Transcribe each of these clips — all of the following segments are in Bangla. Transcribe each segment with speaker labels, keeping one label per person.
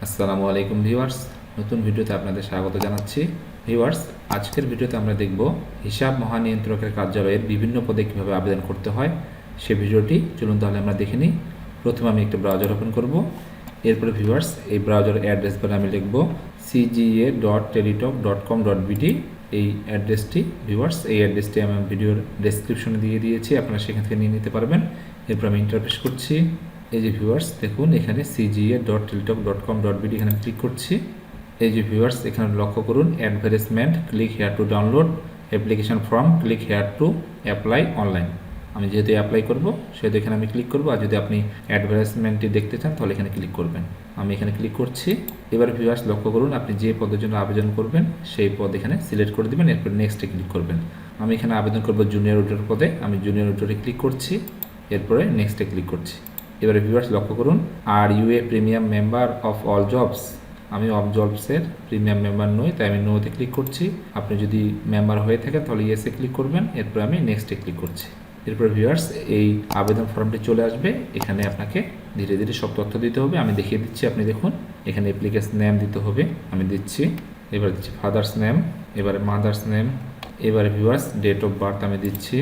Speaker 1: আসসালামু আলাইকুম ভিউয়ার্স, নতুন ভিডিওতে আপনাদের স্বাগত জানাচ্ছি। ভিউয়ার্স, আজকের ভিডিওতে আমরা দেখব হিসাব মহানিয়ন্ত্রকের কার্যালয়ের বিভিন্ন পদে কীভাবে আবেদন করতে হয় সে ভিডিওটি। চলুন তাহলে আমরা দেখে নিই। প্রথমে আমি একটা ব্রাউজার ওপেন করব। এরপরে ভিউয়ার্স, এই ব্রাউজারের অ্যাড্রেস বারে আমি লিখব cga.teletalk.com.bd। এই অ্যাড্রেসটি ভিউয়ার্স, এই অ্যাড্রেসটি আমি ভিডিওর ডেসক্রিপশনে দিয়ে দিয়েছি, আপনারা সেখান থেকে নিয়ে নিতে পারবেন। এরপর আমি ইন্টারফেস করছি। এই যে ভিউয়ার্স, দেখুন এখানে cga.teletalk.com.bd এখানে ক্লিক করছি। এই যে ভিউয়ার্স, এখানে লক্ষ্য করুন advertisement, click here to download application form, click here to apply online. আমি যেহেতু অ্যাপ্লাই করব সেহেতু এখানে আমি ক্লিক করব, আর যদি আপনি অ্যাডভার্টাইজমেন্টটি দেখতে চান তাহলে এখানে ক্লিক করবেন। আমি এখানে ক্লিক করছি। এবার ভিউয়ার্স লক্ষ্য করুন, আপনি যে পদের জন্য আবেদন করবেন সেই পদ এখানে সিলেক্ট করে দেবেন, এরপর নেক্সটে ক্লিক করবেন। আমি এখানে আবেদন করব জুনিয়র অডিটর পদে, আমি জুনিয়র অডিটরে ক্লিক করছি, এরপরে নেক্সটে ক্লিক করছি। এবারে ভিউয়ার্স লক্ষ্য করুন, are you a premium member of all jobs. আমি অফ জবসের প্রিমিয়াম মেম্বার নই, তাই আমি নোতে ক্লিক করছি। আপনি যদি মেম্বার হয়ে থাকেন তাহলে ইয়েসে ক্লিক করবেন, এরপর আমি নেক্সটে ক্লিক করছি। এরপর ভিউয়ার্স, এই আবেদন ফর্মটি চলে আসবে। এখানে আপনাকে ধীরে ধীরে সব তথ্য দিতে হবে, আমি দেখিয়ে দিচ্ছি। আপনি দেখুন এখানে অ্যাপ্লিকেশন নেম দিতে হবে, আমি দিচ্ছি। এবার দিচ্ছি ফাদার্স নেম, এবারে মাদার্স নেম, এবারে ভিউয়ার্স ডেট অফ বার্থ আমি দিচ্ছি।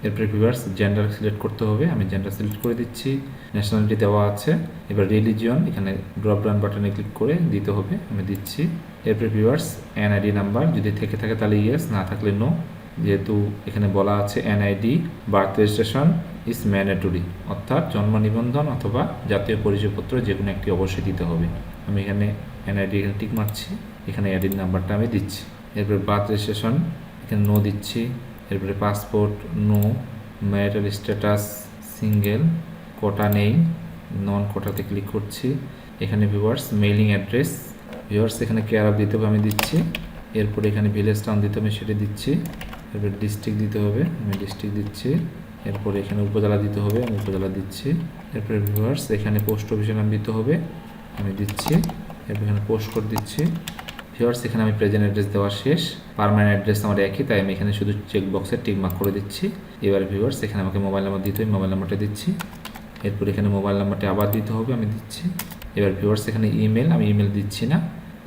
Speaker 1: এরপরে ভিউয়ার্স জেন্ডার সিলেক্ট করতে হবে, আমি জেন্ডার সিলেক্ট করে দিচ্ছি। ন্যাশনালিটি দেওয়া আছে, এবার রিলিজিয়ন এখানে ড্রপ ডাউন বাটনে ক্লিক করে দিতে হবে, আমি দিচ্ছি। এরপরে ভিউয়ার্স এনআইডি নাম্বার যদি থেকে থাকে তাহলে ইয়েস, না থাকলে নো। যেহেতু এখানে বলা আছে NID birth registration is mandatory, অর্থাৎ জন্ম নিবন্ধন অথবা জাতীয় পরিচয়পত্র যে কোনো একটি অবশ্যই দিতে হবে। আমি এখানে এনআইডি এখানে টিক মারছি, এখানে আইডির নাম্বারটা আমি দিচ্ছি। এরপরে বার্থ রেজিস্ট্রেশন এখানে নো দিচ্ছি। এরপরে passport no, marital status single, quota নেই, নন কোটাতে ক্লিক করছি। এখানে ভিউয়ার্স মেইলিং অ্যাড্রেস, ভিউয়ার্স এখানে কেয়ার অফ দিতে হবে, আমি দিচ্ছি। এরপরে এখানে ভিলেজ টাউন দিতে হবে, সেটা দিচ্ছি। এরপরে ডিস্ট্রিক্ট দিতে হবে, আমি ডিস্ট্রিক্ট দিচ্ছি। এরপরে এখানে উপজেলা দিতে হবে, আমি উপজেলা দিচ্ছি। এরপরে ভিউয়ার্স এখানে পোস্ট অফিসের নাম দিতে হবে, আমি দিচ্ছি। এরপর এখানে পোস্ট কোড দিচ্ছি। ভিউয়ার্স এখানে আমি প্রেজেন্ট অ্যাড্রেস দেওয়া শেষ, পার্মানেন্ট অ্যাড্রেস আমার একই, তাই আমি এখানে শুধু চেক বক্সে টিক মার্ক করে দিচ্ছি। এবার ভিউয়ার্স এখানে আমাকে মোবাইল নাম্বার দিতে হবে, মোবাইল নাম্বারটা দিচ্ছি। এরপর এখানে মোবাইল নাম্বারটা আবার দিতে হবে, আমি দিচ্ছি। এবার ভিউয়ার্স এখানে ইমেল, আমি ইমেল দিচ্ছি না।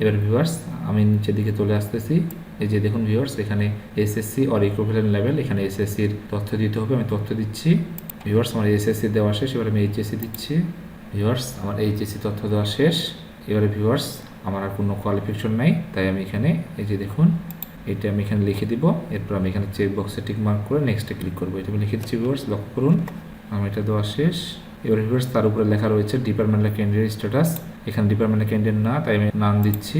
Speaker 1: এবার ভিউয়ার্স আমি নিচের দিকে চলে আসতেছি। এই যে দেখুন ভিউয়ার্স এখানে এসএসসি অর ইকুইভ্যালেন্ট লেভেল, এখানে এসএসসির তথ্য দিতে হবে, আমি তথ্য দিচ্ছি। ভিউয়ার্স আমার এসএসসি দেওয়া শেষ, এবার আমি এইচএসসি দিচ্ছি। ভিউয়ার্স আমার এইচএসসি তথ্য দেওয়া শেষ। এবারে ভিউয়ার্স আমার আর কোনো কোয়ালিফিকেশন নাই, তাই আমি এখানে এই যে দেখুন এটা আমি এখানে লিখে দিব। এরপর আমি এখানে চেক বক্সে টিক মার্ক করে নেক্সটে ক্লিক করবো, এটা আমি লিখে দিচ্ছি। ভিউয়ার্স লক্ষ্য করুন আমার এটা দেওয়া শেষ। এবার ভিউয়ার্স তার উপরে লেখা রয়েছে ডিপার্টমেন্টাল ক্যান্ডিডেট স্ট্যাটাস, এখানে ডিপার্টমেন্টাল ক্যান্ডিডেট না, তাই আমি নাম দিচ্ছি।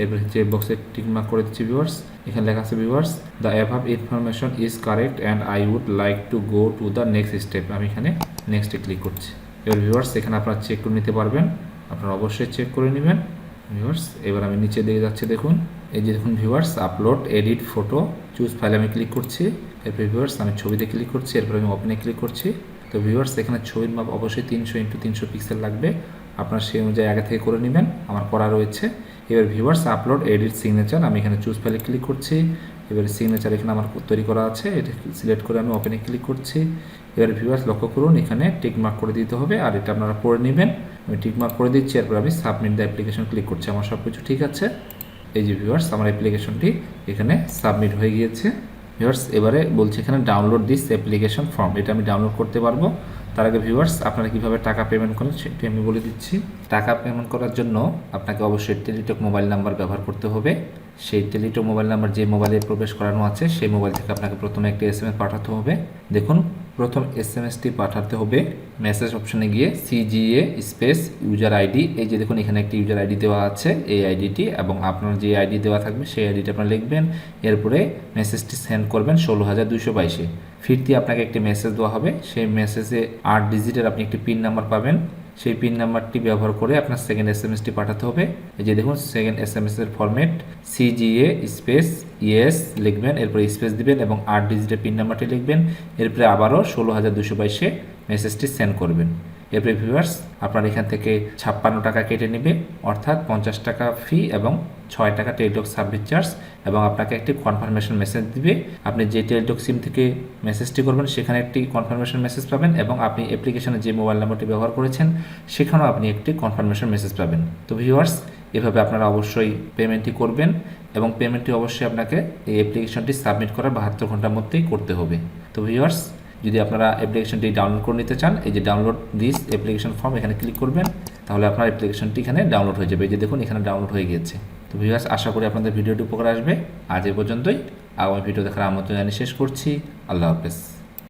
Speaker 1: এরপর চেক বক্সে টিক মার্ক করে দিচ্ছি। ভিউয়ার্স এখানে লেখা আছে viewers the above information is correct and I would like to go to the next step, আমি এখানে নেক্সটে ক্লিক করছি। এবার ভিউয়ার্স এখানে আপনারা চেক করে নিতে পারবেন, আপনারা অবশ্যই চেক করে নেবেন। ভিউয়ার্স এবার আমি নিচে দিয়ে যাচ্ছি, দেখুন এই যে দেখুন viewers upload edit photo choose ফাইলে আমি ক্লিক করছি। এরপর ভিউয়ার্স আমি ছবিতে ক্লিক করছি, এরপর আমি ওপেনে ক্লিক করছি। তো ভিউয়ার্স এখানে ছবির মাপ অবশ্যই 300x300 পিক্সেল লাগবে, আপনারা সেই অনুযায়ী আগে থেকে করে নেবেন, আমার করা রয়েছে। এবার ভিউয়ার্স আপলোড এডিট সিগনেচার, আমি এখানে চুজ ফাইলে ক্লিক করছি। এবার সিগনেচার এখানে আমার তৈরি করা আছে, এটা সিলেক্ট করে আমি ওপেনে ক্লিক করছি। এবার ভিউয়ার্স লক্ষ্য করুন এখানে টিক মার্ক করে দিতে হবে, আর এটা আপনারা পড়ে নেবেন। আমি টিক মার্ক করে দিচ্ছি, এরপর আমি সাবমিট দ্য অ্যাপ্লিকেশন ক্লিক করছি, আমার সব কিছু ঠিক আছে। এই যে ভিউয়ার্স আমার অ্যাপ্লিকেশনটি এখানে সাবমিট হয়ে গিয়েছে। ভিউয়ার্স এবারে বলছে এখানে ডাউনলোড দিস অ্যাপ্লিকেশন ফর্ম, এটা আমি ডাউনলোড করতে পারবো। তার আগে ভিউয়ার্স আপনারা কীভাবে টাকা পেমেন্ট করেন সেটি আমি বলে দিচ্ছি। টাকা পেমেন্ট করার জন্য আপনাকে অবশ্যই টেলিটক মোবাইল নাম্বার ব্যবহার করতে হবে। সেই টেলিটক মোবাইল নাম্বার যে মোবাইলে প্রবেশ করানো আছে সেই মোবাইল থেকে আপনাকে প্রথমে একটি এসএমএস পাঠাতে হবে। দেখুন প্রথম এসএমএসটি পাঠাতে হবে মেসেজ অপশনে গিয়ে সিজিএ স্পেস ইউজার আইডি, এই যে দেখুন এখানে একটি ইউজার আইডি দেওয়া আছে, এই আইডিটি এবং আপনার যে আইডি দেওয়া থাকবে সেই আইডিটা আপনারা লিখবেন। এরপরে মেসেজটি সেন্ড করবেন 16222-এ। ফিরতি আপনাকে একটি মেসেজ দেওয়া হবে, সেই মেসেজে 8 ডিজিটের আপনি একটি পিন নাম্বার পাবেন, সেই পিন নাম্বারটি ব্যবহার করে আপনার সেকেন্ড এসএমএসটি পাঠাতে হবে। এই যে দেখুন সেকেন্ড এসএমএসের ফরম্যাট সিজিএ স্পেস ইয়েস লিখবেন, এরপর স্পেস দিবেন এবং 8 ডিজিটের পিন নাম্বারটি লিখবেন। এরপরে আবারও 16222-এ মেসেজটি সেন্ড করবেন। এরপরে ভিউয়ার্স আপনার এখান থেকে 56 টাকা কেটে নেবে, অর্থাৎ 50 টাকা ফি এবং 6 টাকা টেলিটক সার্ভিস চার্জ, এবং আপনাকে একটি কনফার্মেশন মেসেজ দিবে। আপনি যে টেলিটক সিম থেকে মেসেজটি করবেন সেখানে একটি কনফার্মেশন মেসেজ পাবেন, এবং আপনি অ্যাপ্লিকেশনে যে মোবাইল নাম্বারটি ব্যবহার করেছেন সেখানেও আপনি একটি কনফার্মেশন মেসেজ পাবেন। তো ভিউয়ার্স এভাবে আপনারা অবশ্যই পেমেন্টটি করবেন, এবং পেমেন্টটি অবশ্যই আপনাকে এই অ্যাপ্লিকেশনটি সাবমিট করার 72 ঘন্টার মধ্যেই করতে হবে। তো ভিউয়ার্স যদি আপনারা অ্যাপ্লিকেশনটি ডাউনলোড করে নিতে চান, এই যে ডাউনলোড দিস অ্যাপ্লিকেশন ফর্ম এখানে ক্লিক করবেন, তাহলে আপনার অ্যাপ্লিকেশনটি এখানে ডাউনলোড হয়ে যাবে। এই যে দেখুন এখানে ডাউনলোড হয়ে গিয়েছে। তো ভিউয়ার্স আশা করি আপনাদের ভিডিওটি উপকার আসবে। আজ এ পর্যন্তই, আগামী ভিডিও দেখার আমন্ত্রণ জানিয়ে শেষ করছি। আল্লাহ হাফেজ।